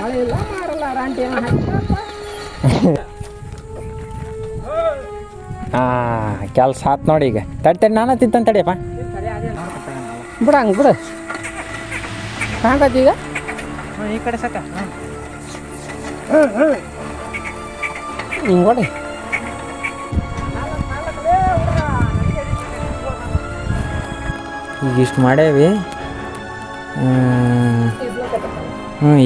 ಮಳೆ ಇಲ್ಲ ಮಾರಲ್ಲ ರಾಂಟಿ ಕೆಲಸ ಆತು ನೋಡಿ. ಈಗ ತಡಿ ನಾನು ತಿಂತಾನೆ ತಡಿಯಪ್ಪ. ಬಿಡ ಹಂಗೆ ಬಿಡು. ಕಾಣ್ತೈತಿ ಈಗ ಈ ಕಡೆ ಸಾಕ. ಹಿಂಗೆ ಕೊಡಿ. ಈಗ ಇಷ್ಟು ಮಾಡೇವಿ.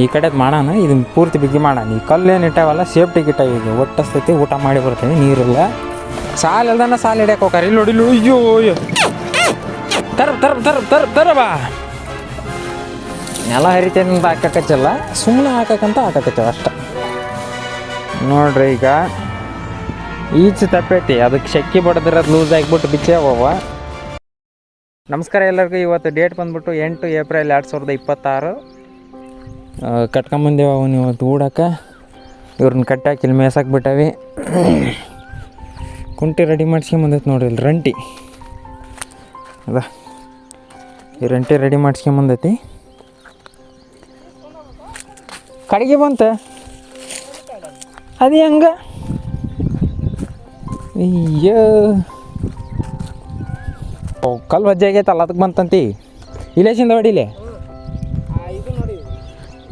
ಈ ಕಡೆದು ಮಾಡೋಣ. ಇದನ್ನು ಪೂರ್ತಿ ಬಿಗಿ ಮಾಡೋಣ. ಈ ಕಲ್ಲೇನು ಇಟ್ಟಾವಲ್ಲ ಸೇಫ್ಟಿಗೆ ಇಟ್ಟಾವ. ಈಗ ಒಟ್ಟಸ್ತೈತಿ, ಊಟ ಮಾಡಿ ಬರ್ತೀವಿ. ನೀರಿಲ್ಲ, ಸಾಲ ಇಲ್ದಾನ ಸಾಲ ಹಿಡಿಯಕ್ಕೆ ಹೋಗಾರ. ಇಲ್ಲಿ ನೋಡಿಲ್ಲ. ಅಯ್ಯೋ ತರಬಾ ನೆಲ ಹರಿತೇನೆ ಹಾಕಕ್ಕಚ್ಚಲ್ಲ, ಸುಮ್ಮನೆ ಹಾಕಕ್ಕಂತ ಹಾಕಕ್ಕಚ್ಚವ ಅಷ್ಟ ನೋಡ್ರಿ. ಈಗ ಈಚೆ ತಪ್ಪೈತಿ, ಅದಕ್ಕೆ ಶಕ್ಕಿ ಬಡ್ದಿರೋದು ಲೂಸ್ ಆಗಿಬಿಟ್ಟು ಬಿಚ್ಚೆ ಹೋವ. ನಮಸ್ಕಾರ ಎಲ್ಲರಿಗೂ. ಇವತ್ತು ಡೇಟ್ ಬಂದ್ಬಿಟ್ಟು 8 ಏಪ್ರಿಲ್ 2026. ಕಟ್ಕೊಂಬಂದೇವ ಅವನು ಇವತ್ತು ಊಡಕ್ಕೆ. ಇವ್ರನ್ನ ಕಟ್ಟಾಕಿ ಇಲ್ಲಿ ಮೇಸಕ್ಕೆ ಬಿಟ್ಟವಿ. ಕುಂಟಿ ರೆಡಿ ಮಾಡ್ಸ್ಕೊಂಬಂದೈತೆ ನೋಡ್ರಿ. ಇಲ್ಲಿ ರಂಟಿ ಅದ, ಈ ರಂಟಿ ರೆಡಿ ಮಾಡ್ಸ್ಕೊಂಬಂದೈತಿ. ಕಡೆಗೆ ಬಂತ ಅದು ಹೆಂಗ? ಅಯ್ಯೋ ಕಲ್ಲು ವಜ್ಜೆ ಆಗೈತಲ್ಲ, ಅದಕ್ಕೆ ಬಂತಂತಿ. ಇಲೇಶಿಂದ ಹೊಡಿಲೆ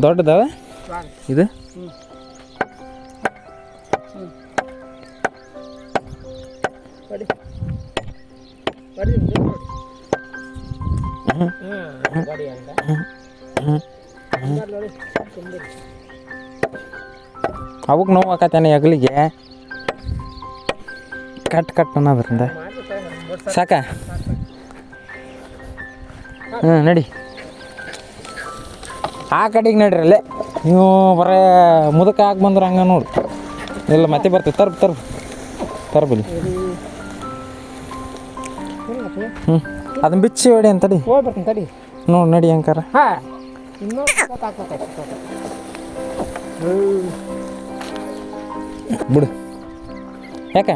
ದೊಡ್ಡದವ ಇದು. ಅವಕ್ಕೆ ನೋವು ಹಾಕತ್ತೇನೆ ಹೆಗಲಿಗೆ. ಕಟ್ ಅನ್ನೋದ್ರಿಂದ ಸಾಕ. ನಡಿ ಆ ಕಡೆಗೆ ನಡ್ರಿ. ಅಲ್ಲೇ ನೀವು ಬರೇ ಮುದಕ ಹಾಕಿ ಬಂದ್ರೆ ಹಂಗೆ ನೋಡು. ಇಲ್ಲ ಮತ್ತೆ ಬರ್ತೀವಿ. ತರ್ಬಲಿ. ಅದನ್ನ ಬಿಚ್ಚಿ ಹೊಡಿ ಅಂತಡಿ. ಬರ್ತೀನಿ ತಡಿ. ನೋಡಿ ನಡಿ ಅಂಕಾರ. ಬಿಡು. ಯಾಕ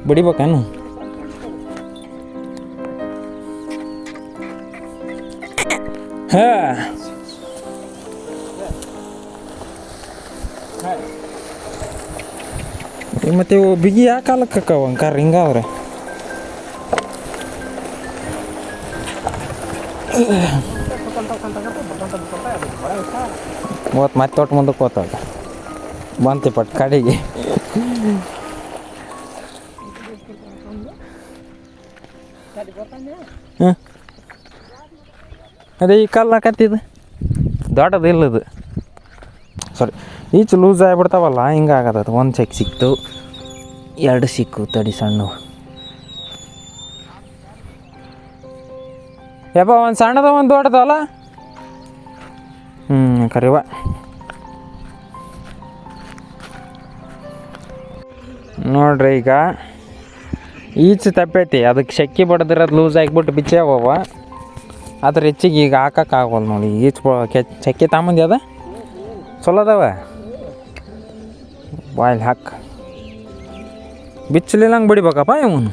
ಬಿಡಿಬೇಕೇನು? ಮತ್ತೆ ಇವು ಬಿಗಿ ಯಾಕೆ ಕಾಲಕ್ಕೆ ಅಂಕಾರ ಹಿಂಗಾದ್ರೆ? ಮತ್ತೆ ತೊಟ್ಟು ಮುಂದಕ್ಕೆ ಹೋಗ್ತಾವ. ಬಂತಿ ಪಟ್ ಕಡೆಗೆ. ಅದೇ ಈ ಕಲ್ಲು ಹಾಕತ್ತಿದ್ದು ದೊಡ್ಡದು ಇಲ್ಲದು. ಸಾರಿ, ಈಚೆ ಲೂಸ್ ಆಗಿಬಿಡ್ತಾವಲ್ಲ, ಹಿಂಗೆ ಆಗತ್ತದು. ಒಂದು ಚೆಕ್ ಸಿಕ್ತು, 2 ಸಿಕ್ಕು. ತಡಿ ಸಣ್ಣ ಯಪ್ಪ. ಒಂದು ಸಣ್ಣದ ಒಂದು ದೊಡ್ಡದಲ್ಲ. ಕರಿವ ನೋಡ್ರಿ. ಈಗ ಈಚೆ ತಪ್ಪೈತಿ, ಅದಕ್ಕೆ ಶಕ್ಕಿ ಬಡ್ದಿರೋದು ಲೂಸ್ ಆಗಿಬಿಟ್ಟು ಬಿಚ್ಚೆ ಹೋವ. ಅದ್ರ ಹೆಚ್ಚಿಗೆ ಈಗ ಹಾಕಕ್ಕಾಗಲ್ಲ ನೋಡಿ. ಈಚೆ ಚಕ್ಕಿ ತಾಂಬಂದಿ ಅದ ಚಲೋ ಅದಾವ. ಬಾಯ್ಲಿ ಹಾಕಿ ಬಿಚ್ಚಲಿಲ್ಲ ಹಂಗೆ ಬಿಡಿಬೇಕಪ್ಪ ಇವನು.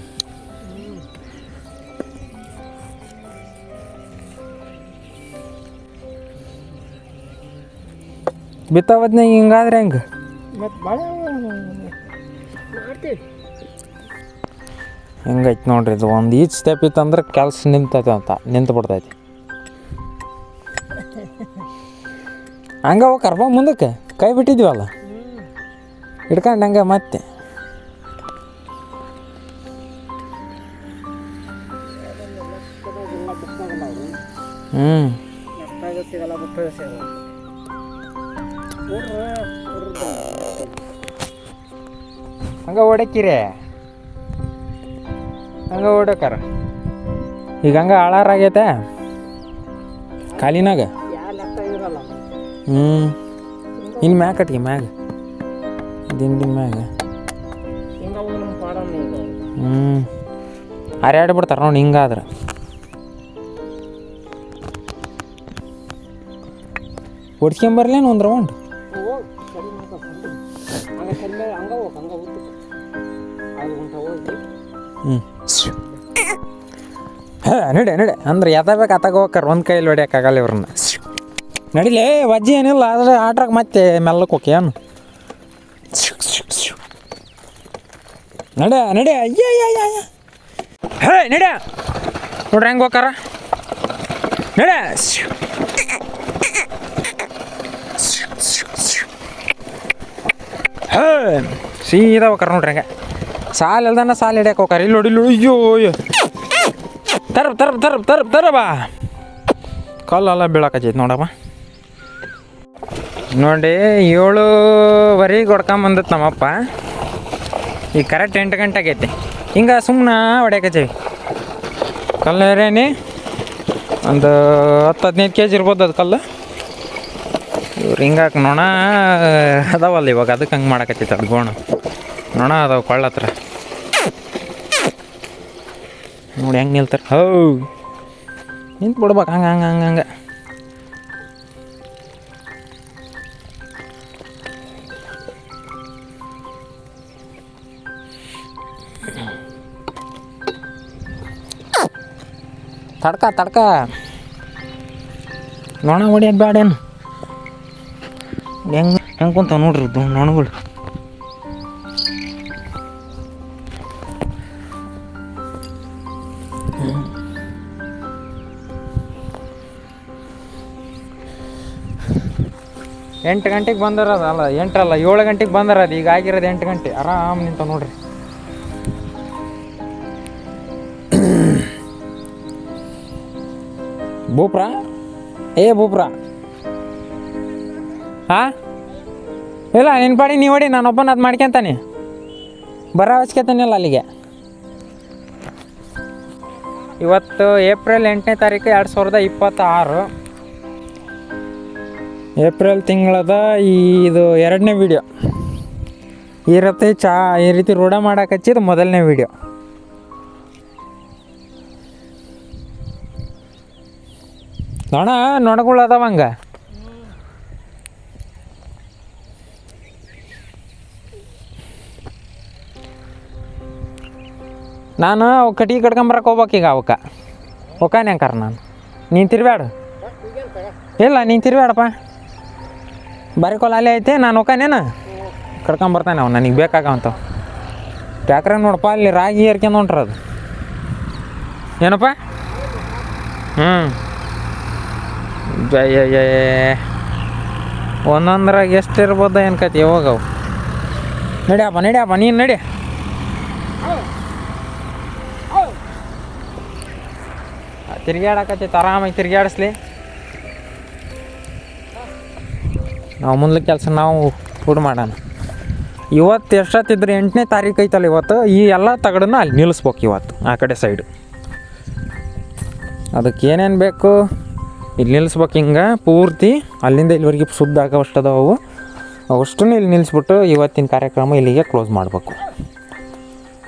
ಬಿತ್ತಾವದ್ನಾಗ ಹಿಂಗಾದ್ರೆ ಹೆಂಗೆ? ಹೆಂಗೈತೆ ನೋಡ್ರಿ. ಇದು ಒಂದು ಈಚ್ ಸ್ಟೆಪ್ ಇತ್ತಂದ್ರೆ ಕೆಲಸ ನಿಂತು ಬಿಡ್ತೈತಿ. ಹಂಗೆ ಹೋಗ್ಕರ್ಬ ಮುಂದಕ್ಕೆ. ಕೈ ಬಿಟ್ಟಿದ್ದೀವಲ್ಲ ಹಿಡ್ಕೊಂಡು ಹಂಗೆ ಮತ್ತೆ. ಹಂಗೆ ಓಡಕ್ಕಿರೇ, ಹಂಗೆ ಓಡಕ್ಕಾರ. ಈಗ ಹಂಗೆ ಹಾಳಾರಾಗೈತೆ ಕಾಲಿನಾಗ. ಇನ್ನು ಮ್ಯಾಗ ಕಟ್ಗೆ, ಮ್ಯಾಗ ದಿಂಡಿನ ಮ್ಯಾಗ. ಹರ್ಯಾಡ್ಬಿಡ್ತಾರೆ ನೋಡಿ ಹಿಂಗಾದ್ರೆ. ಹೊಡ್ಸ್ಕೊಂಬರ್ಲೇನು ಒಂದು ರೌಂಡ್. ನಡೆ ಅಂದ್ರೆ ಎತ್ತಬೇಕು ಅತ್ತಾಗ ಹೋಗ್ಕಾರ. ಒಂದು ಕೈಯಲ್ಲಿ ಹೊಡ್ಯೋಕ್ಕಾಗಲ್ಲ ಇವ್ರನ್ನ. ನಡಿಲೇ ವಜ್ಜಿ ಏನಿಲ್ಲ ಆದರೆ ಆಟ್ರಾಗ ಮತ್ತೆ ಮೆಲ್ಲಕ್ಕೆ ಹೋಗಿ ಏನು ನಡೆ ಅಯ್ಯ ಹೇ ನಡೆ ನೋಡ್ರಿ ಹೆಂಗೆ ಹೋಗಾರ ನಡೆ ಹೇ ಸೀದಾ ಹೋಗಾರ ನೋಡ್ರಿ ಹಂಗೆ ಸಾಲ ಇಲ್ದಾನ ಸಾಲ ಹಿಡಿಯಕ್ಕೆ ಹೋಗಾರ ಇಲ್ಲಿ ನೋಡಿ ಅಯ್ಯೋ ತರಬಾ ಕಲ್ಲೆಲ್ಲ ಬೀಳಕತ್ತೈತಿ ನೋಡಮ್ಮ ನೋಡಿ 7:15 ಹೊಡ್ಕೊಂಬಂದತ್ ನಮ್ಮಪ್ಪ ಈಗ ಕರೆಕ್ಟ್ 8 ಗಂಟೆ ಆಗೈತಿ ಹಿಂಗೆ ಸುಮ್ಮನೆ ಹೊಡ್ಯಾಕತ್ತೀವಿ ಕಲ್ಲು ಏರೇನಿ ಒಂದು 10-15 kg ಇರ್ಬೋದು ಅದು ಕಲ್ಲು ಇವ್ರು ಹಿಂಗಾಕೆ ನೊಣ ಅದಾವಲ್ಲ ಇವಾಗ ಅದಕ್ಕೆ ಹಂಗೆ ಮಾಡಕತ್ತೈತೆ ಅದು ಗೋಣ ನೊಣ ಅದಾವ ಕೊಳ್ಳ ಹತ್ರ ನೋಡಿ ಹೆಂಗೆ ನಿಲ್ತಾರೆ ನಿಂತು ಬಿಡ್ಬೇಕು ಹಂಗೆ ತಡ್ಕ ನೊಣ ಹೊಡಿಯೋದು ಬೇಡೇನು ಹೆಂಗೆ ಕುಂತಾವ ನೋಡ್ರಿ ಇದು ನೊಣಗಳು ಎಂಟು ಗಂಟೆಗೆ ಬಂದಿರೋದು ಅಲ್ಲ 7 ಗಂಟೆಗೆ ಬಂದಿರೋದು ಈಗ ಆಗಿರೋದು 8 ಗಂಟೆ ಆರಾಮ್ ನಿಂತ ನೋಡ್ರಿ ಭೂಪ್ರಾ ಭೂಪ್ರಾ ಹಾಂ ಇಲ್ಲ ನಿನ್ನ ಪಾಡಿ ನೀವು ಹೊಡಿ ನಾನು ಒಬ್ಬನ ಅದು ಮಾಡ್ಕೊಂತಾನೆ ಹಚ್ಕೊತಾನಿಲ್ಲ ಅಲ್ಲಿಗೆ ಇವತ್ತು ಏಪ್ರಿಲ್ 8ನೇ ತಾರೀಕು 2026 ಏಪ್ರಿಲ್ ತಿಂಗಳದ ಇದು 2ನೇ ವಿಡಿಯೋ ಈ ರೀತಿ ರೂಢ ಮಾಡಕ್ಕೆ ಹಚ್ಚಿದ್ದು ಮೊದಲನೇ ವಿಡಿಯೋ ನೊಣಗಳು ಅದಾವ ಹಂಗೆ ನಾನು ಕಟ್ಟಿಗೆ ಕಟ್ಕೊಂಬರಕ್ಕೆ ಹೋಗ್ಬೇಕೀಗ ಅವಕ್ಕೆ ಹೋಗಾನೆ ಅಂಕಾರ ನಾನು ನೀನು ತಿರ್ಬ್ಯಾಡ ಇಲ್ಲ ನೀನು ತಿರ್ಬ್ಯಾಡಪ್ಪ ಬರೀಕೊಲ್ಲ ಅಲ್ಲೇ ಐತೆ ನಾನು ಹೋಗಾನೇನು ಕಟ್ಕೊಂಬರ್ತಾನೆ ಅವ್ನು ನನಗೆ ಬೇಕಾಗವಂತ ಟ್ಯಾಕ್ರಾಗ ನೋಡಪ್ಪ ಅಲ್ಲಿ ರಾಗಿ ಏರ್ಕೊಂಡು ಹೊಂಟ್ರ ಅದು ಏನಪ್ಪ ಜಯ ಒಂದೊಂದ್ರಾಗ ಎಷ್ಟು ಇರ್ಬೋದು ಏನ್ಕತಿ ಯಾವಾಗ ಅವು ನಡಿಯಪ್ಪ ನೀನು ನಡಿ ತಿರ್ಗ್ಯಾಡಕತ್ತೈತೆ ಆರಾಮಾಗಿ ತಿರ್ಗ್ಯಾಡಿಸ್ಲಿ ನಾವು ಮುಂದಕ್ಕೆ ಕೆಲಸ ನಾವು ಫುಡ್ ಮಾಡೋಣ ಇವತ್ತು ಎಷ್ಟೊತ್ತಿದ್ರೆ 8ನೇ ತಾರೀಕು ಐತಲ್ಲ ಇವತ್ತು ಈ ಎಲ್ಲ ತಗಡನ್ನ ಅಲ್ಲಿ ನಿಲ್ಲಿಸ್ಬೇಕು ಇವತ್ತು ಆ ಕಡೆ ಸೈಡು ಅದಕ್ಕೆ ಏನೇನು ಬೇಕು ಇಲ್ಲಿ ನಿಲ್ಲಿಸ್ಬೇಕು ಹಿಂಗೆ ಪೂರ್ತಿ ಅಲ್ಲಿಂದ ಇಲ್ಲಿವರೆಗೆ ಶುದ್ಧ ಆಗೋವಷ್ಟು ಅದಾವು ಅವಷ್ಟನ್ನು ಇಲ್ಲಿ ನಿಲ್ಲಿಸ್ಬಿಟ್ಟು ಇವತ್ತಿನ ಕಾರ್ಯಕ್ರಮ ಇಲ್ಲಿಗೆ ಕ್ಲೋಸ್ ಮಾಡಬೇಕು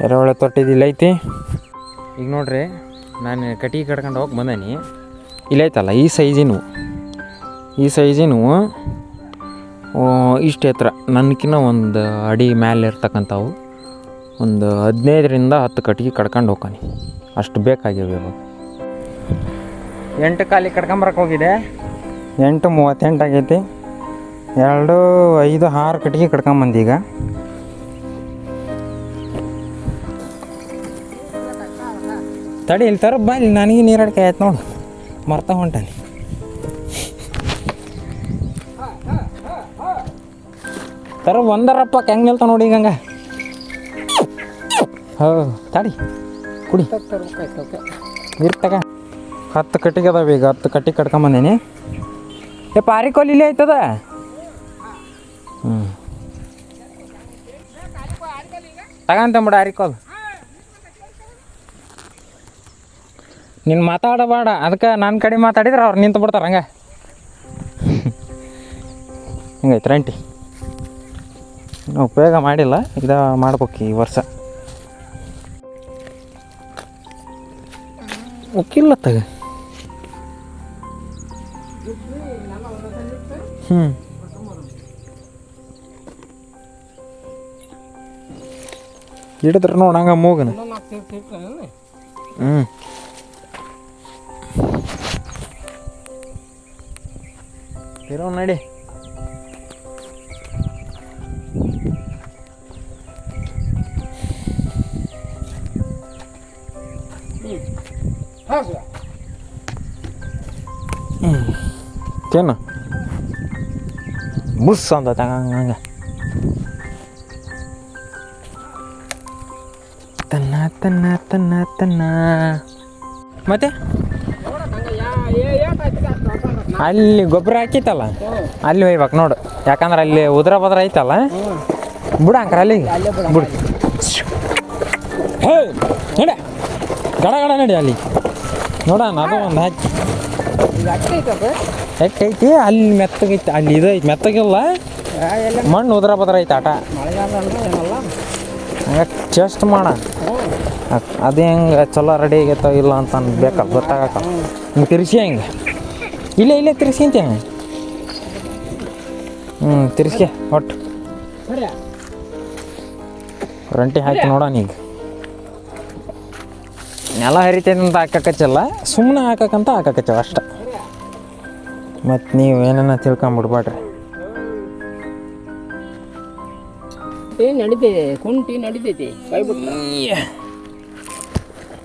ಎರೆಹುಳ ತೊಟ್ಟಿದ್ದು ಇಲ್ಲೈತಿ ಈಗ ನೋಡ್ರಿ ನಾನು ಕಟ್ಟಿಗೆ ಕಟ್ಕೊಂಡು ಹೋಗಿ ಬಂದೇನಿ ಇಲ್ಲೈತಲ್ಲ ಈ ಸೈಜಿನೂ ಇಷ್ಟು ಎತ್ತರ ನನಗಿನ್ನ ಒಂದು ಅಡಿ ಮೇಲೆ ಇರ್ತಕ್ಕಂಥವು ಒಂದು 15ರಿಂದ 10 ಕಟ್ಟಿಗೆ ಕಟ್ಕೊಂಡು ಹೋಗ್ತಾನೆ ಅಷ್ಟು ಬೇಕಾಗ್ಯಾವ ಇವಾಗ 8 ಕಾಲಿಗೆ ಕಟ್ಕೊಂಬರಕ್ಕೆ ಹೋಗಿದೆ 8:38 ಆಗೈತಿ 2 5 6 ಕಟ್ಟಿಗೆ ಕಟ್ಕೊಂಬಂದೀಗ ತಡಿ ಇಲ್ಲಿ ತರ ಬಾ ಇಲ್ಲಿ ನನಗೆ ನೀರಡಿಕೆ ಆಯ್ತು ನೋಡು ಮರ್ತಾ ಹೊಂಟಾನೆ ತರ ಒಂದರಪ್ಪ ಹೆಂಗೆ ನಿಲ್ತ ನೋಡಿ ಈಗ ಹಂಗೆ ತಡಿ ಕುಡಿ ಇರ್ತಗ 10 ಕಟ್ಟಿಗೆ ಅದಾವ ಈಗ 10 ಕಟ್ಟಿಗೆ ಕಟ್ಕೊಂಬಂದೀನಿ ಪಾರಿಕೋಲ್ ಇಲ್ಲೇ ಆಯ್ತದ ತಗಂತಂಬಿಡ ಅರಿಕೋಲ್ ನೀನು ಮಾತಾಡಬೇಡ ಅದಕ್ಕೆ ನನ್ನ ಕಡೆ ಮಾತಾಡಿದ್ರೆ ಅವ್ರು ನಿಂತು ಬಿಡ್ತಾರೆ ಹಂಗೆ ಹಿಂಗೈತೆ ರಂಟಿ ಉಪಯೋಗ ಮಾಡಿಲ್ಲ ಇದು ಮಾಡ್ಬೇಕು ಈ ವರ್ಷ ಉಕ್ಕಿಲ್ಲ ತಗ ಹಿಡಿದ್ರೆ ನೋಡಂಗ ಮೂಗನ ಇರೋ ನಡಿ. ತಿನ್ನು ಬುಸ್ ಅಂತ ಹಂಗ ತನ್ನ ತನ್ನ ತನ್ನ ತನ್ನ ಮತ್ತೆ ಅಲ್ಲಿ ಗೊಬ್ಬರ ಹಾಕಿತ್ತಲ್ಲ ಅಲ್ಲಿ ಒಯ್ಬೇಕು ನೋಡು, ಯಾಕಂದ್ರೆ ಅಲ್ಲಿ ಉದ್ರ ಬದ್ರ ಐತಲ್ಲ ಬಿಡ ಅಂಕರ ಅಲ್ಲಿ ಬಿಡು. ಹೇ ನಡೆ ಗಡ ಗಡ ನಡಿ ಅಲ್ಲಿ ನೋಡೋಣ ಅದು ಒಂದು ಹಾಕಿ ಎಟ್ಟೈತಿ ಅಲ್ಲಿ ಮೆತ್ತಗೈತಿ, ಅಲ್ಲಿ ಇದು ಐತಿ ಮೆತ್ತಗಿಲ್ಲ ಮಣ್ಣು ಉದ್ರ ಬದ್ರ ಐತೆ ಆಟ ಹಂಗೆ ಚೆಸ್ಟ್ ಮಾಡ ಅದು ಹೆಂಗೆ ಚಲೋ ರೆಡಿ ಆಗೈತೋ ಇಲ್ಲ ಅಂತ ಬೇಕಲ್ಲ ಗೊತ್ತಾಗಕ್ಕ ಹಿಂಗೆ ತಿರ್ಸಿ ಹೆಂಗೆ ಇಲ್ಲೇ ತಿರ್ಸ್ಕೊಂತ ತಿರ್ಸ್ಕೆ ಒಟ್ಟು ರಂಟಿ ಹಾಕಿ ನೋಡೋಣ ಈಗ ನೆಲ ಹರಿತೈತೆ ಅಂತ ಹಾಕಕ್ಕಚ್ಚಲ್ಲ, ಸುಮ್ಮನೆ ಹಾಕಕ್ಕಂತ ಹಾಕಕ್ಕಚ್ಚವ ಅಷ್ಟ. ಮತ್ತು ನೀವು ಏನೇನ ತಿಳ್ಕೊಂಬಿಡ್ಬೇಡ್ರಿ. ನಡಿತೈತೆ ಕುಂಟಿ ನಡಿತೈತಿ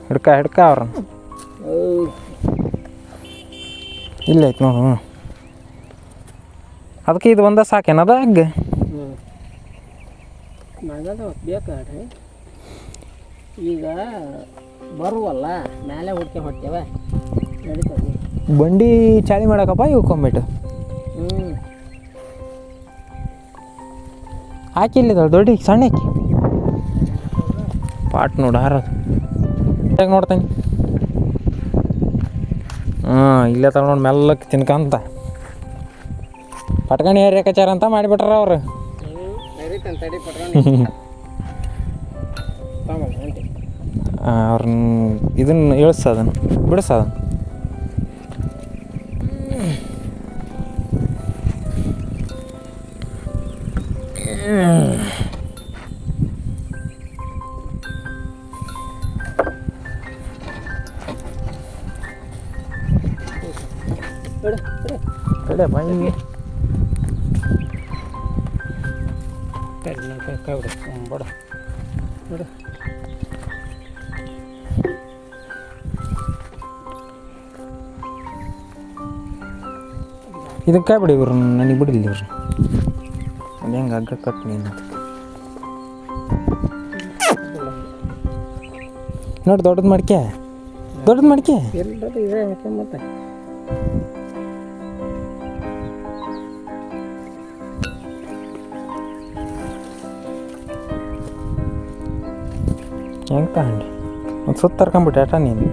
ಹಿಡ್ಕ ಅವ್ರ ಇಲ್ಲ ಐತೆ ನೋಡು. ಅದಕ್ಕೆ ಇದು ಒಂದ ಸಾಕೇನದ ಹಗ್ಗ ಬೇಕಾಡ್ರಿ. ಈಗ ಬರುವಲ್ಲ ಮೇಲೆ ಹುಡ್ಕೆ ಹೊಟ್ಟೆವ ನಡೀತದೆ. ಬಂಡಿ ಚಾಳಿ ಮಾಡಕಪ್ಪ ಇವ್ಕೊಂಬಿಟ್ಟು ಹಾಕಿಲ್ಲಿದ್ದಾಳೆ ದೊಡ್ಡ ಸಣ್ಣ ಹಾಕಿ ಪಾಟ್ ನೋಡು ಹಾರೋದು ಹೇಗೆ ನೋಡ್ತಾನೆ. ಇಲ್ಲೇ ತಗೊಂಡು ನೋಡಿ ಮೆಲ್ಲಕ್ಕೆ ತಿನ್ಕಂತ ಪಟ್ಕಣಿ ಹೇರ್ಯಾಕಚಾರ ಅಂತ ಮಾಡಿಬಿಟ್ರ ಅವ್ರು. ಅವ್ರನ್ನ ಇದನ್ನು ಇಳಿಸೋದನ್ನು ಬಿಡಿಸೋದನ್ನು ಕಡೆ ಬಾಯಿಗೆ ಬಡ ಬಡ ಇದಕ್ಕೆ ಬಿಡಿ ಇವ್ರು ನನಗೆ ಬಿಡಿಲ್ಲ ಇವ್ರು ಅದು ಹೆಂಗೆ ಹಗ್ಗ ಕಟ್ ನೀನು ನೋಡಿ ದೊಡ್ಡದು ಮಡಿಕೆ ಮತ್ತೆ ಹೆಂಗೆ ತಗೊಂಡು ಒಂದು ಸುತ್ತ ತರ್ಕೊಂಬಿಟ್ಟೆ ಆಟ ನೀನು.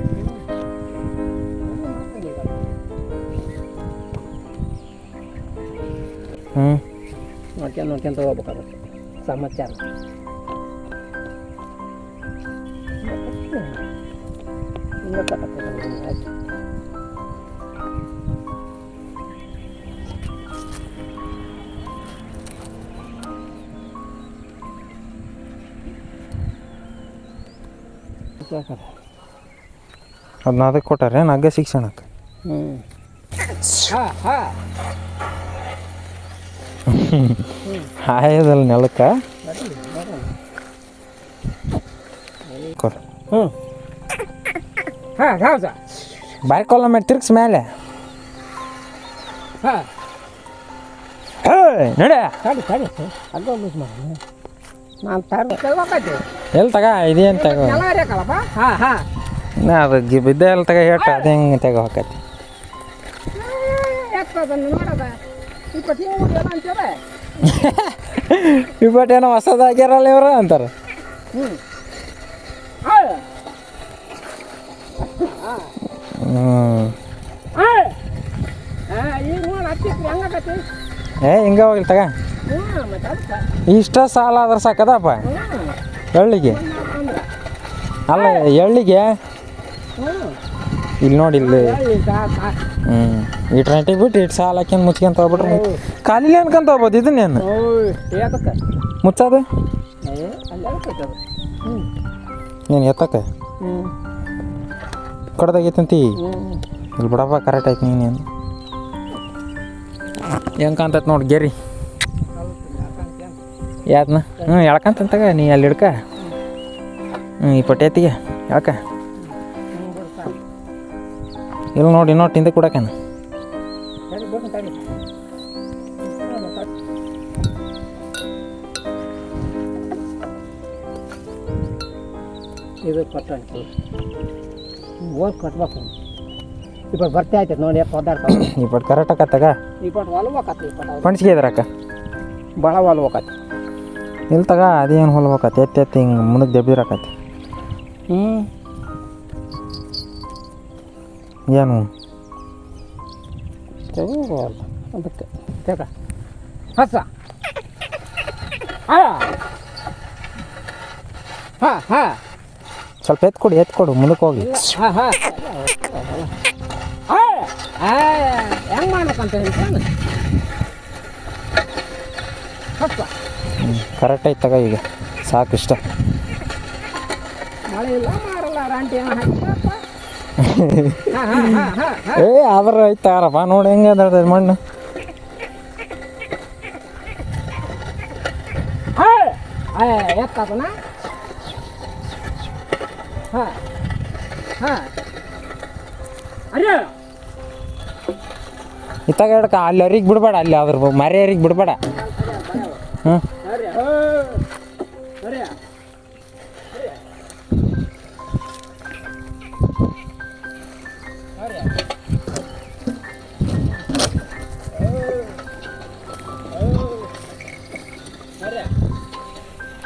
ನೋಡ್ಕೊಂತ ಹೋಗ್ಬೇಕಾಗುತ್ತೆ ಸಮಾಚಾರ. ಅದನ್ನ ಅದಕ್ಕೆ ಕೊಟ್ಟಾರೆ ಹಗ್ಗ ಶಿಕ್ಷಣಕ್ಕೆ. ಹಾಯದಲ್ಲ ನೆಲಕ್ಕೆ ಬಾಯ್ ಕೊಲ್ಲ ಮಾಡಿ ತಿರ್ಗ್ಸ್ ಮೇಲೆ ನಡೆ ಎಲ್ಲಿ ತಗ ಇದೇನು ತಗೋ ಅದು ಬಿದ್ದ ಎಲ್ಲಿ ತಗ ಹೇಳ್ತ ಅದು ಹೆಂಗೆ ತಗೋ ಹಾಕತಿ. ಇಪ್ಪಟ್ಟೇನೋ ಹೊಸದಾಗ್ಯಾರಲ್ಲ ಇವ್ರು ಅಂತಾರೆ. ಹಿಂಗೆ ಹೋಗ್ಲಿ ತಗ ಇಷ್ಟ ಸಾಲ ಆದ್ರೆ ಸಾಕದಪ್ಪ ಎಳ್ಳಿಗೆ ಅಲ್ಲ ಎಳ್ಳಿಗೆ ಇಲ್ಲಿ ನೋಡಿ ಇಲ್ಲಿ ಇಟ್ಟು ರಂಟಿಗೆ ಬಿಟ್ಟು ಇಟ್ಟು ಸಾಲ ಹಾಕ್ಯಂದು ಮುಚ್ಕೊಂತ ಹೋಗ್ಬಿಟ್ರೆ ಖಾಲಿಲಿ ಅನ್ಕೊಂತ ಹೋಗ್ಬೋದು ಇದನ್ನೇನು ಮುಚ್ಚೋದು ಏನು ಎತ್ತಕ್ಕೆ ಕೊಡ್ದಾಗೈತಂತಿ ಇಲ್ಲಿ ಬಿಡಪ್ಪ ಕರೆಕ್ಟ್ ಆಯ್ತು ನೀನೇನು ಹೆಂಗೆ ಕಾಣ್ತೈತೆ ನೋಡಿ ಗೆರಿ ಯಾವ್ದನ್ನ ಎಳ್ಕಂತಂತಾಗ ನೀ ಅಲ್ಲಿ ಹಿಡ್ಕ ಈ ಪಟೇತಿಗೆ ಯಾಕ ಇಲ್ಲ ನೋಡಿ ಇನ್ನೊಟ್ಟು ಹಿಂದೆ ಕೊಡಕೇನ ಇದು ಕೊಟ್ಟು ಹೋಗಿ ಕಟ್ಬೇಕು ಇಪ್ಪಟ್ಟು ಬರ್ತಾ ಆಯ್ತೈತೆ ನೋಡಿ ಒದ್ದಾಡ್ತಾವೆ ಇಪ್ಪಟ್ಟು ಕರೆಕ್ಟ್ ಆಕತ್ತಾಗ ಇಪ್ಪಟ್ಟು ಹೊಲ್ಬೇಕತ್ತೆ ಇಪ್ಪಟ್ಟು ಪಣಿಸ್ಗೆ ಇದ್ರಾಕ ಭಾಳ ಹೊಲ್ಬೇಕತ್ತೆ ಇಲ್ಲಿ ತಗ ಅದೇನು ಹೊಲ್ಬೇಕತ್ತೆ ಎತ್ತಿ ಹಿಂಗೆ ಮುಂದಕ್ಕೆ ದಬ್ಬಿರಾಕತ್ತೆ ಏನು ಅದಕ್ಕೆ ತಗ ಹಸ ಹಾಂ ಹಾಂ ಹಾಂ ಸ್ವಲ್ಪ ಎತ್ಕೊಡು ಮುಂದಕ್ಕೆ ಹೋಗಿ ಹಾಂ ಹಾಂ ಹೆಂಗೆ ಮಾಡ್ಬೇಕಂತ ಹೇಳ್ತಾನೆ ಹಸ ಕರೆಕ್ಟ್ ಐತೆ ತಗ ಈಗ ಸಾಕು ಇಷ್ಟ ಮಳೆ ಇಲ್ಲ ಮಾರಲ್ಲ ರಾಂಟಿ ಏನೋ ಹಾಕಿಪ್ಪ ಏ ಆದ್ರ ಐತಾರಪ್ಪ ನೋಡಿ ಹೆಂಗೆ ಅದ ಮಣ್ಣು ಎತ್ತಾತನ ಹಾಂ ಹಾಂ ಅರೆ ಇತ್ತಾಗ ಹೇಳಕ್ಕ ಅಲ್ಲಿ ಅರಿಗೆ ಬಿಡಬೇಡ ಅಲ್ಲಿ ಅದ್ರ ಮರಿ ಅರಿಗೆ ಬಿಡಬೇಡ ಹ್ಞೂ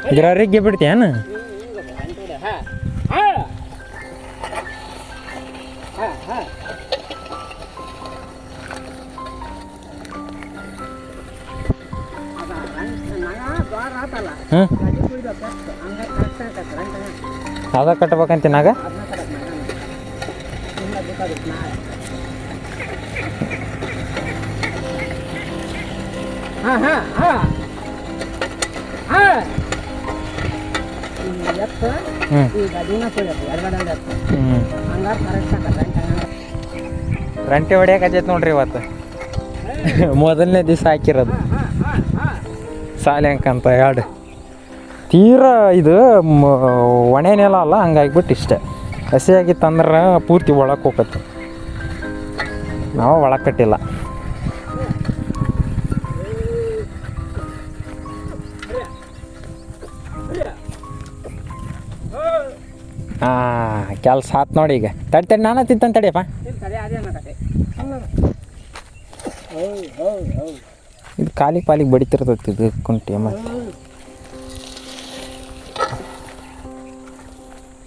ಇದ್ರ ಅರಿಗೆ ಬಿಡ್ತೀಯನ ಹ್ಞೂ ಅದ ಕಟ್ಬೇಕಂತೀನಾಗ ಹಾಂ ಹಾಂ ಹಾಂ ಹಾಂ ಎತ್ತು ಈಗ ದಿನ ಕೊಡಬೇಕು ಎರಗಡೆ ಎತ್ತು ಹಂಗಾರೆ ಕರೆಕ್ಟ್ ಆಗತ್ತೆ ರಂಟೆ ಹೊಡಿಯಕತ್ತೈತೆ ನೋಡ್ರಿ ಇವತ್ತು ಮೊದಲನೇ ದಿವಸ ಹಾಕಿರೋದು ಸಾಲ್ಯಾಂಕಂತ ಎರಡು ತೀರಾ ಇದು ಒಣೆ ನೆಲ ಅಲ್ಲ ಹಂಗಾಗಿಬಿಟ್ಟು ಇಷ್ಟೆ ಹಸಿಯಾಗಿತ್ತಂದ್ರೆ ಪೂರ್ತಿ ಒಳಕ್ಕೆ ಹೋಗತ್ತೆ ನಾವು ಒಳಗೆ ಕಟ್ಟಿಲ್ಲ ಹಾಂ ಕೆಲಸ ಆತು ನೋಡಿ ಈಗ ತಡಿ ನಾನು ತಿಂತಾನೆ ತಡಿಯಪ್ಪ ಇದು ಕಾಲಿಗೆ ಪಾಲಿಗೆ ಬಡಿತಿರ್ತೈತಿ ಇದು ಕುಂಟಿ ಮತ್ತೆ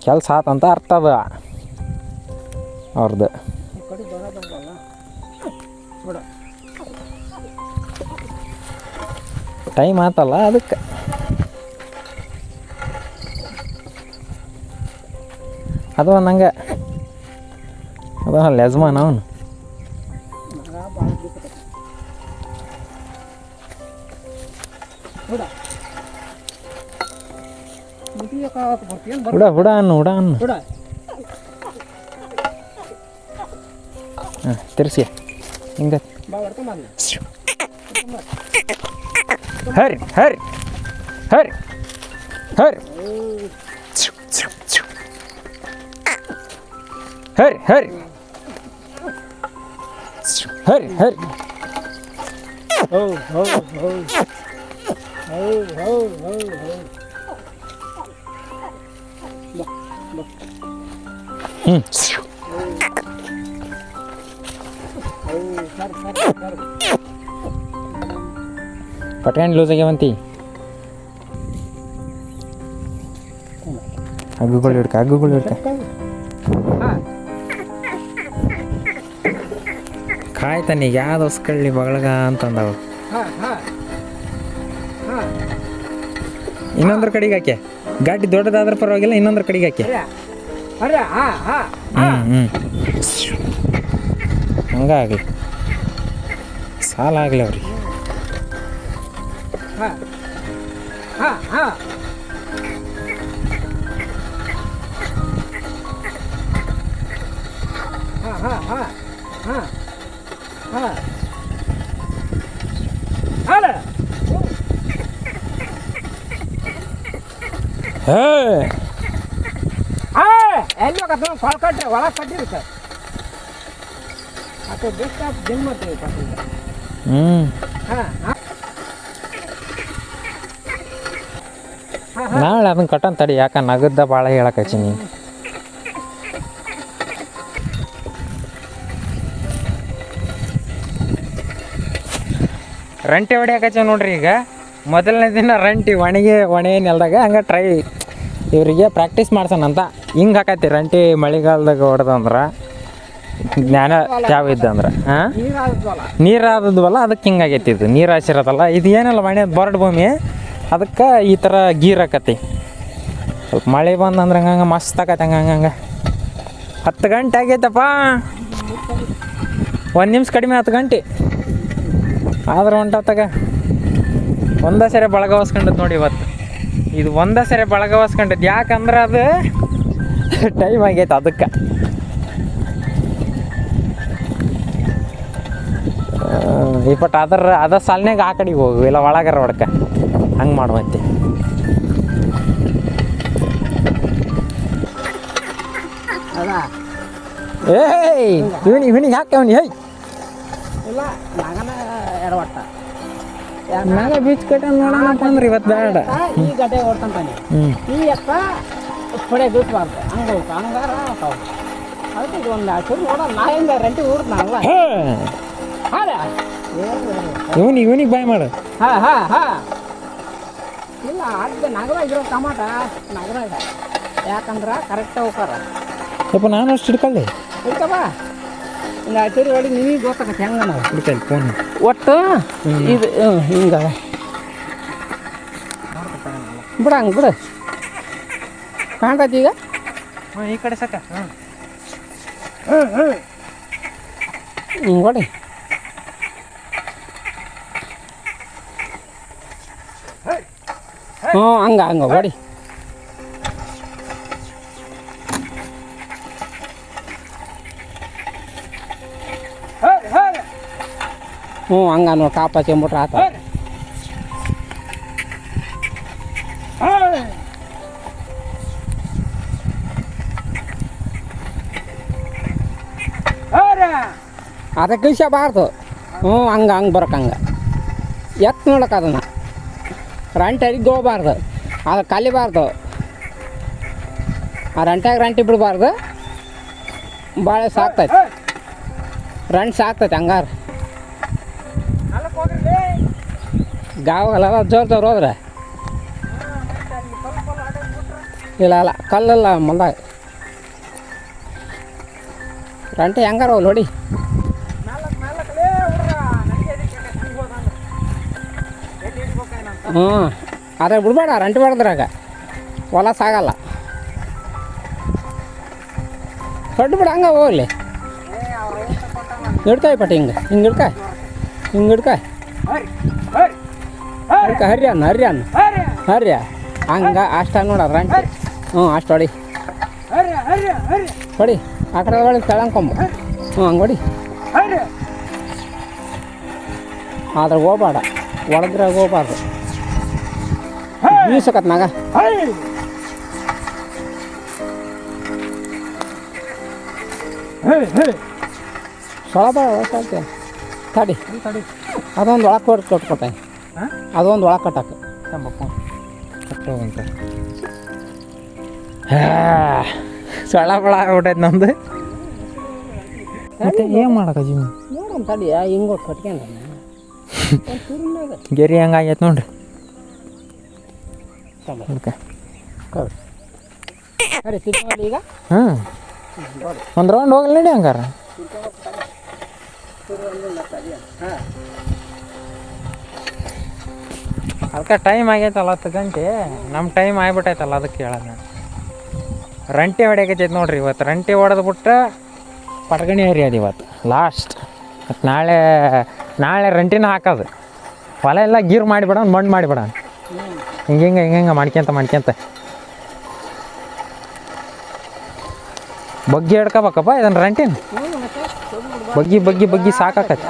ಕೆಲಸ ಆತಂತ ಅರ್ಥ ಅದ ಅವ್ರದ್ದು ಟೈಮ್ ಆತಲ್ಲ ಅದಕ್ಕೆ ಅದು ನಂಗೆ ಅದು ಲೆಜ್ಮಾನ್ ಅವನು ಹುಡ ಅನ್ನು ಹಾಂ ತಿರ್ಸಿ ಹಿಂಗೆ ಹರಿ ಹರಿ ಹರಿ ಹರಿ ಹರಿ ಹರಿ ಹರಿ ಹರಿ ಪಟ್ಯಾಂಡ್ ಲೂಸ್ ಆಗ್ಯಾವಂತಿ ಹಗ್ಗುಗಳು ಹಿಡ್ಕ ಕಾಯ್ತಾನೀಗ ಯಾವ್ದು ಹೊಸ್ಕಳ್ಳಿ ಬಗಳಗ ಅಂತಂದವ ಇನ್ನೊಂದ್ರ ಕಡೆಗೆ ಹಾಕೆ ಗಾಡಿ ದೊಡ್ಡದಾದ್ರ ಪರವಾಗಿಲ್ಲ ಇನ್ನೊಂದ್ರ ಕಡೆಗೆ ಹಾಕೆ ಹಂಗಾಗಲಿ ಸಾಲ ಆಗಲಿ ಅವ್ರಿಗೆ ಹೇ ಎಲ್ಲಿ ಹೋಗತ್ತ ಕೊಳ ಕಟ್ರಿ ಒಳಗೆ ಕಟ್ಟಿರಿ ಸರ್ ಅದು ಬೆಸ್ಟ್ ಆಫ್ ಜಿಮ್ ಮಾಡ್ತೀವಿ ಹ್ಞೂ ಹಾಂ ನಾಳೆ ಅದನ್ನ ಕಟ್ಟನ್ ತಡಿ ಯಾಕೆ ನಗದ ಭಾಳ ಹೇಳಕಚ್ಚಿ ನೀನು ರಂಟಿ ಹೊಡಿಯಾಕಚ್ಚ ನೋಡ್ರಿ ಈಗ ಮೊದಲನೇ ದಿನ ರಂಟಿ ಒಣೆ ನೆಲ್ದಾಗ ಹಂಗೆ ಟ್ರೈ ಇವರಿಗೆ ಪ್ರಾಕ್ಟೀಸ್ ಮಾಡ್ಸೋಣಂತ ಹಿಂಗೆ ಹಾಕತ್ತಿ ರಂಟಿ ಮಳೆಗಾಲದಾಗ ಹೊಡೆದಂದ್ರೆ ಜ್ಞಾನ ಯಾವ ಇದ್ದಂದ್ರೆ ಹಾಂ ನೀರು ಆದದ್ವಲ್ಲ ಅದಕ್ಕೆ ಹಿಂಗೆ ಆಗೈತಿ ಇದು ನೀರು ಹಾಸಿರೋದಲ್ಲ ಇದು ಏನಲ್ಲ ಮನೆ ಬರಡ್ ಭೂಮಿ ಅದಕ್ಕೆ ಈ ಥರ ಗೀರ್ ಆಕತಿ ಸ್ವಲ್ಪ ಮಳೆ ಬಂದಂದ್ರೆ ಹಂಗಂಗೆ ಮಸ್ತ್ ಆಕತಿ ಹಂಗೆ 10 ಗಂಟೆ ಆಗೈತಪ್ಪ 1 ನಿಮಿಷ ಕಡಿಮೆ 10 ಗಂಟೆ ಆದ್ರೆ ಹೊಂಟತ್ತಾಗ ಒಂದೇ ಸರಿ ಬಳಗವಸ್ಕೊಂಡದ್ದು ನೋಡಿ ಇವತ್ತು ಇದು ಒಂದೇ ಸರಿ ಬಳಗವಸ್ಕೊಂಡದ್ದು ಯಾಕಂದ್ರೆ ಅದು ಟೈಮ್ ಆಗೈತೆ ಅದಕ್ಕೆ ಬಟ್ ಅದ ಸಾಲಿನಾಗ ಆ ಕಡೆಗೆ ಹೋಗು ಇಲ್ಲ ಒಳಗಾರ ಹೊಡ್ಕ ಹಂಗೆ ಮಾಡುವಂತೆ ಏಯ್ ಇವನಿಗೆ ಹಾಕಿ ಅವನಿ ಹೇಯ್ ಇಲ್ಲ ನಾಗನ ಎಡವಟ್ಟ ನಾಗ ಬೀಚ್ ಕಟ್ಟ ನೋಡೋಣಪ್ಪ ಅಂದ್ರೆ ಇವತ್ತು ಬೇಡ ಈ ಗಡ್ಡೆ ಓಡ್ತಾನೆ ಈ ಎತ್ತ ಪಡೆ ಬೀಸಬಾರ್ದು ಹಂಗೆ ಹೋಗ್ತು ಹಂಗಾರ ಅದಕ್ಕೆ ಇದು ಒಂದು ಚೂರು ನೋಡೋಣ ನಾ ಹೆಂಗೆ ರಂಟಿ ಊಡ್ತಾನಲ್ಲ ಹಾಂ ಇವನಿಗೆ ಬಾಯ್ ಮಾಡು ಹಾಂ ಇಲ್ಲ ಅದು ನಗರಾಗಿರೋ ಟಮಾಟ ನಗರಾಗ ಯಾಕಂದ್ರೆ ಕರೆಕ್ಟಾಗಿ ಹೋಗ್ತಾರ ಸ್ವಲ್ಪ ನಾನು ಅಷ್ಟು ಹಿಡ್ಕೊಳ್ಳಿ ಹಿಡ್ಕಪ್ಪ ಒಂದು ಚೂರು ಹೊಡಿ ನಿನಗೆ ಗೊತ್ತಾಗತ್ತೆ ಹೆಂಗೆ ನಾವು ಹಿಡ್ಕೊಳ್ಳಿ ಫೋನ್ ಒಟ್ಟು ಇದು ಹಿಂಗೆ ಬಿಡ ಹಂಗೆ ಬಿಡು ಕಾಣ್ತೈತಿ ಈಗ ಈ ಕಡೆ ಸಾಕ ಹಿಂಗೆ ಹೊಡಿ ಹಂಗೆ ಹೊಡಿ ಹಂಗೆ ನೋಡಿ ಕಾಪ ಚೆಂಬಿಟ್ರೆ ಆತ ಅದಕ್ಕೆ ಇಳಿಸಬಾರ್ದು ಹಂಗೆ ಬರೋಕ್ಕಂಗೆ ಎತ್ತು ನೋಡಕ್ಕೆ ಅದನ್ನು ರಂಟರಿಗೆ ಹೋಗ್ಬಾರ್ದು ಅದು ಕಲಿಬಾರ್ದು ಆ ರಂಟಿ ಬಿಡಬಾರ್ದು ಭಾಳ ಸಾಕ್ತೈತಿ ಸಾಕ್ತೈತಿ ಹಂಗಾರೆ ಗಾವಾಗಲ್ಲ ಜೋರು ಹೋದ್ರೆ ಇಲ್ಲ ಕಲ್ಲಲ್ಲ ಮಲ್ದಾಗ ರಂಟಿ ಹೆಂಗಾರ ಹೋಗ್ಲಿ ನೋಡಿ ಅದೇ ಬಿಡ್ಬೇಡ ರಂಟಿ ಬಾರ್ದ್ರಾಗ ಹೊಲ ಸಾಗಲ್ಲ ದೊಡ್ಡ ಬಿಡ ಹಂಗೆ ಹೋಗ್ಲಿ ಹಿಡ್ಕಾಯ್ ಪಟ್ಟಿ ಹಿಂಗೆ ಹಿಡ್ಕ ಹರ್ರಿ ಹಂಗೆ ಅಷ್ಟ ನೋಡ ರಂಟಿ ಅಷ್ಟು ಹೊಡಿ ಆ ಕಡೆ ಹೊಡಿ ತೆಳಂಕೊಂಬ ಹಂಗೆ ಹೊಡಿ ಆದ್ರೆ ಹೋಗ್ಬೇಡ ಹೊಡೆದ್ರೆ ಹೋಗ್ಬಾರ್ದು ಬೀಸಕತ್ ನಾಗ ಸೊಳಬ ತಡಿ ಅದೊಂದು ಒಳಗೆ ಕೊಟ್ಕೊಟ್ಟೆ ಅದೊಂದು ಒಳಗೆ ಕಟ್ಟಕ್ಕೆ ಕಟ್ಟೋಗಂತ ಸೊಳ ಬಳ ಆಗ್ಬಿಟ್ಟೈತೆ ನಮ್ದು ಮತ್ತೆ ಏನು ಮಾಡಕ ಜೀವ ನೋಡೋಣ ತಡಿ ಹಿಂಗೆ ಕಟ್ಕೊಂಡ ಗೆರಿ ಹಂಗಾಗೈತೆ ನೋಡ್ರಿ ಸರಿ ತಿಳ್ಕೊಳ್ಳಿ ಈಗ ಹಾಂ ಒಂದು ರೌಂಡ್ ಹೋಗಲ್ಲ ನಡಿ ಹಂಗಾರ ಅದಕ್ಕೆ ಟೈಮ್ ಆಗೈತಲ್ಲ 10 ಗಂಟೆ ನಮ್ಮ ಟೈಮ್ ಆಗ್ಬಿಟ್ಟೈತಲ್ಲ ಅದಕ್ಕೆ ಹೇಳೋಣ ರಂಟಿ ಹೊಡ್ಯಾಕೈತೈತೆ ನೋಡ್ರಿ ಇವತ್ತು ರಂಟಿ ಹೊಡೆದ್ಬಿಟ್ಟು ಪಟ್ಗಣಿ ಹರಿಯೋದು ಇವತ್ತು ಲಾಸ್ಟ್ ಮತ್ತು ನಾಳೆ ರಂಟಿನ ಹಾಕೋದು ಹೊಲ ಎಲ್ಲ ಗೀರು ಮಾಡಿಬಿಡೋಣ ಮಣ್ಣು ಮಾಡಿಬಿಡೋಣ ಹಿಂಗೆ ಮಾಡ್ಕೊಂತ ಬಗ್ಗಿ ಹಿಡ್ಕೋಬೇಕಪ್ಪ ಇದನ್ನು ರಂಟಿನ ಬಗ್ಗಿ ಸಾಕಾಕತಿ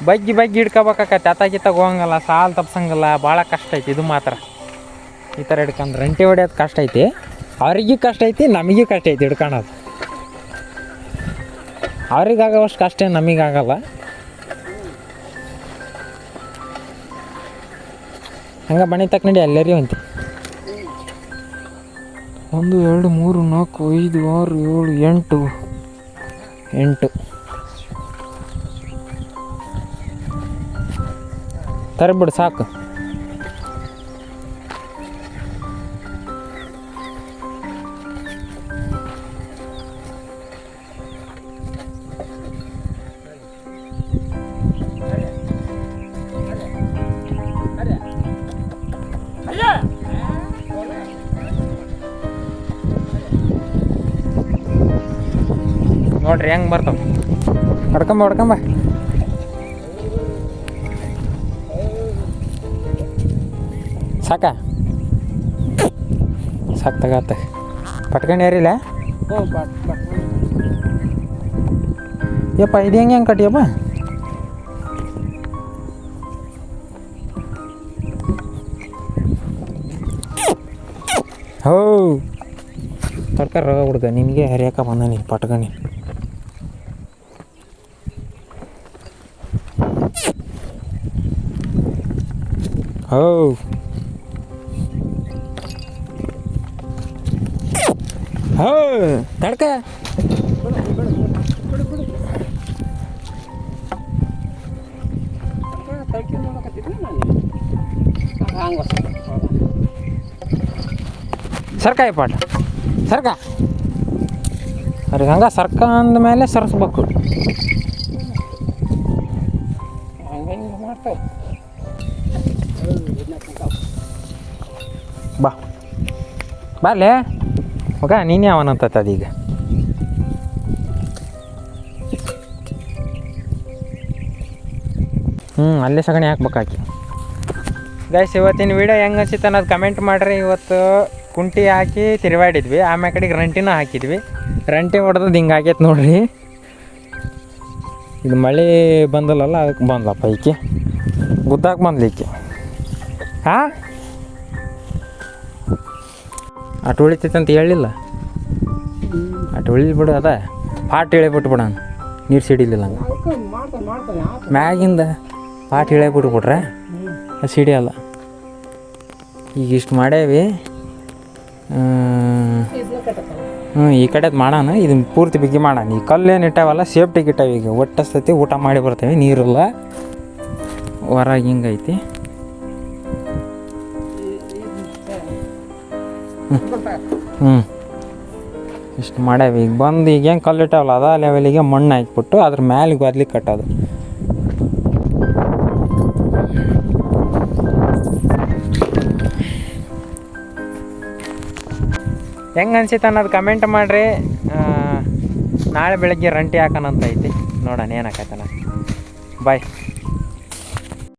ಬಗ್ಗಿ ಹಿಡ್ಕೋಬೇಕಾಕತ್ತೆ ಅತ್ತಾಗಿತ್ತಾಗ ಹೋಗಂಗಲ್ಲ, ಸಾಲು ತಪ್ಸಂಗಲ್ಲ, ಭಾಳ ಕಷ್ಟ ಐತಿ ಇದು ಮಾತ್ರ. ಈ ಥರ ಹಿಡ್ಕೊಂಡು ರಂಟಿ ಹೊಡ್ಯೋದು ಕಷ್ಟ ಐತಿ, ಅವ್ರಿಗೂ ಕಷ್ಟ ಐತಿ, ನಮಗೂ ಕಷ್ಟ ಐತಿ ಹಿಡ್ಕೊಳೋದು. ಅವ್ರಿಗಾಗೋವಷ್ಟು ಕಷ್ಟ ನಮಗಾಗಲ್ಲ. ಹಂಗೆ ಬಣಿ ತಕ್ಕ ನಡಿ ಎಲ್ಲರಿಗೂ ಅಂತಿ. 1 2 3 4 5 6 7 8 ತರಬಿಡು ಸಾಕು. ನೋಡ್ರಿ ಹೆಂಗೆ ಬರ್ತಾವ. ಹೊಡ್ಕೊಂಬ ಸಾಕ ತಗತ್ತ ಪಟ್ಕೊಂಡು ಏರಿಲ್ಲ ಯಪ್ಪ. ಇದು ಹೆಂಗೆ ಕಟ್ಟಿಯಪ್ಪ? ಹೋ ತರ್ಕಾರ ಹುಡ್ಗ ನಿನಗೆ ಹರಿಯಾಕ ಬಂದ ನೀನು ಪಟ್ಕಣಿ. ಹೋ ಹೋ ತಡ್ಕ. ಸರ್ಕಾಯಿ ಪಾಠ ಸರ್ಕ ಅವ್ರಿಗೆ ಹಂಗೆ ಸರ್ಕ ಅಂದಮೇಲೆ ಸರಿಸ್ಬೇಕು. ಬಾಲೆ ಮಗ ನೀನೇ ಅವನಂತ ಅದೀಗ. ಅಲ್ಲೇ ಸಗಣಿ ಹಾಕ್ಬೇಕಾಕಿ. ಗೈಸ್ ಇವತ್ತಿನ ವೀಡಿಯೋ ಹೆಂಗೆ ಅನ್ಸಿತ್ತು ಅನ್ನೋದು ಕಮೆಂಟ್ ಮಾಡಿರಿ. ಇವತ್ತು ಕುಂಟಿ ಹಾಕಿ ತಿರುವಾಡಿದ್ವಿ, ಆಮೇಲೆ ಕಡೆಗೆ ರಂಟಿನ ಹಾಕಿದ್ವಿ. ರಂಟಿ ಹೊಡೆದು ಹಿಂಗೆ ಆಗೈತೆ ನೋಡ್ರಿ. ಇದು ಮಳೆ ಬಂದಲ್ಲ ಅದಕ್ಕೆ ಬಂದಪ್ಪ ಈಕೆ ಗುದ್ದಾಕ ಬಂದ್ಲಿಕ್ಕೆ. ಹಾಂ ಅಟ್ ಉಳಿತೈತೆ ಅಂತ ಹೇಳಿಲ್ಲ, ಅಟ್ ಉಳಿಲಿ ಬಿಡು. ಅದ ಪಾಟ್ ಇಳಿಬಿಟ್ಟು ಬಿಡ, ನೀರು ಸಿಡಿಲಿಲ್ಲ ಹಂಗೆ ಮ್ಯಾಗಿಂದ ಪಾಟ್ ಇಳಿಬಿಟ್ಬಿಟ್ರೆ ಅದು ಸಿಡಿಯಲ್ಲ. ಈಗ ಇಷ್ಟು ಮಾಡೇವಿ. ಈ ಕಡೆದು ಮಾಡೋಣ, ಇದನ್ನ ಪೂರ್ತಿ ಬಿಗಿ ಮಾಡೋಣ. ಈ ಕಲ್ಲೇನು ಇಟ್ಟಾವಲ್ಲ ಸೇಫ್ಟಿಗೆ ಇಟ್ಟಾವ. ಈಗ ಒಟ್ಟಸ್ತೈತಿ ಊಟ ಮಾಡಿ ಬರ್ತೇವೆ, ನೀರಿಲ್ಲ ಹೊರಗೆ ಹಿಂಗೈತಿ. ಇಷ್ಟು ಮಾಡ್ಯಾವ. ಈಗ ಬಂದು ಈಗ ಏನು ಕಲ್ಲು ಇಟ್ಟಾವಲ್ಲ ಅದ ಲೆವೆಲಿಗೆ ಮಣ್ಣು ಹಾಕ್ಬಿಟ್ಟು ಅದ್ರ ಮ್ಯಾಲೆ ಗದ್ಲಿಗೆ ಕಟ್ಟೋದು. ಹೆಂಗೆ ಅನ್ಸಿತ್ತು ಅನ್ನೋದು ಕಮೆಂಟ್ ಮಾಡಿರಿ. ನಾಳೆ ಬೆಳಗ್ಗೆ ರಂಟಿ ಹಾಕೋಣಂತ ಐತಿ, ನೋಡೋಣ ಏನು ಹಾಕತ್ತಾನ. ಬಾಯ್.